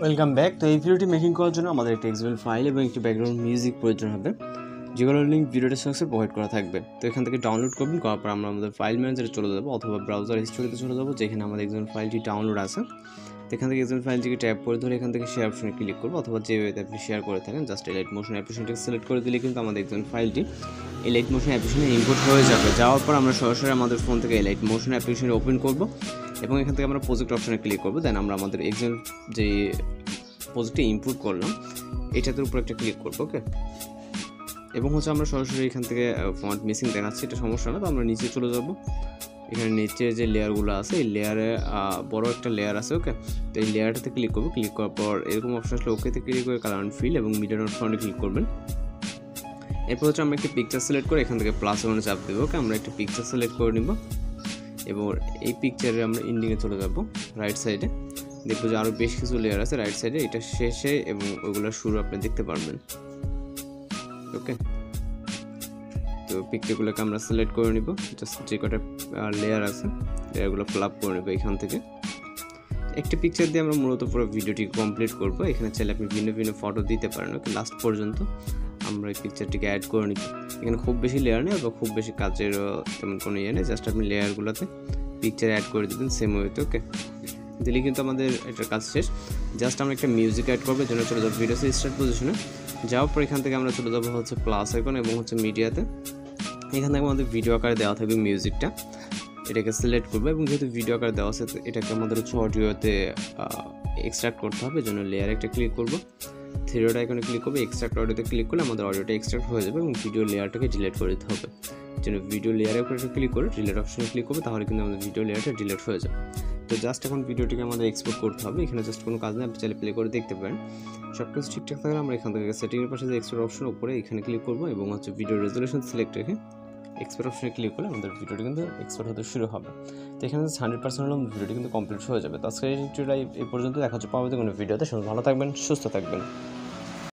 Welcome back. তো এই ভিডিওটি মেকিং করার জন্য আমাদের একটি এক্সএমএল ফাইল এবং একটি ব্যাকগ্রাউন্ড মিউজিক প্রয়োজন হবে, যেগুলোর লিঙ্ক ভিডিও ডেসক্রিপশনে প্রোভাইড করা থাকবে। তো এখান থেকে ডাউনলোড করবেন, করার পর আমরা আমাদের ফাইল ম্যানেজারে চলে যাবো অথবা ব্রাউজার হিস্টোরিতে চলে যাবো, যেখানে আমাদের এক্সএমএল ফাইলটি ডাউনলোড আছে। তো এখান থেকে এক্সএমএল ফাইলটিকে ট্যাপ করে ধরে এখান থেকে শেয়ার অপশনে ক্লিক করবো, অথবা যে ওয়েতে আপনি শেয়ার করে থাকেন জাস্ট এলাইট মোশন অ্যাপ্লিকেশনটাকে সিলেক্ট করে দিলে কিন্তু আমাদের এক্সএমএল ফাইলটি এলাইট মোশন অ্যাপ্লিকেশনে ইম্পোর্ট হয়ে যাবে। যাওয়ার পর আমরা সরাসরি আমাদের ফোন থেকে এলাইট মোশন অ্যাপ্লিকেশনে ওপেন করবো এবং এখান থেকে আমরা প্রজেক্ট অপশনে ক্লিক করবো। দেন আমরা আমাদের এক্সএমএল যে প্রজেক্টে ইম্পোর্ট করলাম এটাতে উপর একটা ক্লিক করবো। ওকে, এবং আমরা সরাসরি এখান থেকে ফন্ট মিসিং দেখাচ্ছে, এটা সমস্যা না। তো আমরা নিচে চলে যাব, এখানে নিচে যে লেয়ারগুলো আছে এই লেয়ারে বড় একটা লেয়ার আছে। ওকে, তো এই লেয়ারটাতে ক্লিক করবো। ক্লিক করার পর এরকম অপশন আসলে ওকেতে ক্লিক করে কালার অ্যান্ড ফিল এবং মিডিয়া ডট ফন্টে ক্লিক করবেন। এরপর আমরা একটা পিকচার সিলেক্ট করে এখান থেকে প্লাস ওখানে চাপ দেবো। ওকে, আমরা একটা পিকচার সিলেক্ট করে নিব এবং এই পিকচারে আমরা ইন্ডিংয়ে চলে যাব। রাইট সাইডে দেখবো যে আরও বেশ কিছু লেয়ার আছে রাইট সাইডে, এটা শেষে এবং ওইগুলোর শুরু আপনি দেখতে পারবেন। ওকে, তো পিকচারগুলোকে আমরা সিলেক্ট করে নিব, জাস্ট যে কটা লেয়ার আছে লেয়ারগুলো ফ্লাপ করে নেব। এখান থেকে একটা পিকচার দিয়ে আমরা মূলত পুরো ভিডিওটি কমপ্লিট করব। এখানে চাইলে আপনি ভিন্ন ভিন্ন ফটো দিতে পারেন। ওকে, লাস্ট পর্যন্ত আমরা এই পিকচারটিকে অ্যাড করে নিব। এখানে খুব বেশি লেয়ার নেই বা খুব বেশি কাজের তেমন কোনো ইয়ে নেই, জাস্ট আপনি লেয়ারগুলোতে পিকচার অ্যাড করে দেবেন সেম ওয়েতে। ওকে, দিলে কিন্তু আমাদের এটার কাজ শেষ। জাস্ট আমরা একটা মিউজিক অ্যাড করবো, জন্য চলে যাবো ভিডিওতে স্টার্ট পজিশনে। যাওয়ার পর এখান থেকে আমরা চলে যাবো প্লাস আইকন এবং মিডিয়াতে। এখান থেকে আমাদের ভিডিও আকারে দেওয়া থাকবে মিউজিকটা, এটাকে সিলেক্ট করবো এবং যেহেতু ভিডিও আকারে দেওয়া আছে এটাকে আমাদের অডিওতে এক্সট্রাক্ট করতে হবে। জন্য লেয়ার একটা ক্লিক করবো, থ্রি ডট আইকনে ক্লিক করবো, এক্সট্রাক্ট অডিওতে ক্লিক করলে আমাদের অডিওটা এক্সট্রাক্ট হয়ে যাবে এবং ভিডিও লেয়ারটাকে ডিলিট করে দিতে হবে। জন্য ভিডিও লেয়ারের উপরে ক্লিক করে ডিলিট অপশনে ক্লিক করবো, তাহলে কিন্তু আমাদের ভিডিও লেয়ারটা ডিলিট হয়ে যাবে। তো জাস্ট এখন ভিডিওটিকে আমাদের এক্সপোর্ট করতে হবে। এখানে জাস্ট কোনো কাজ নেই, আপনি চাইলে প্লে করে দেখতে পারেন। সব কিছু ঠিকঠাক থাকলে আমরা এখান থেকে সেটিংয়ের পাশে যে এক্সপোর্ট অপশন উপরে এখানে ক্লিক করবো এবং ভিডিও রেজলিউশন সিলেক্ট রেখে এক্সপোর্ট অপশনে ক্লিক করলে আমাদের ভিডিওটি কিন্তু এক্সপোর্ট হতে শুরু হবে। তো এখানে 100% হলে ভিডিওটি কিন্তু কমপ্লিট হয়ে যাবে। তো আজকের এই পর্যন্ত দেখা হচ্ছে পরবর্তী কোনো ভিডিওতে। ভালো থাকবেন, সুস্থ থাকবেন।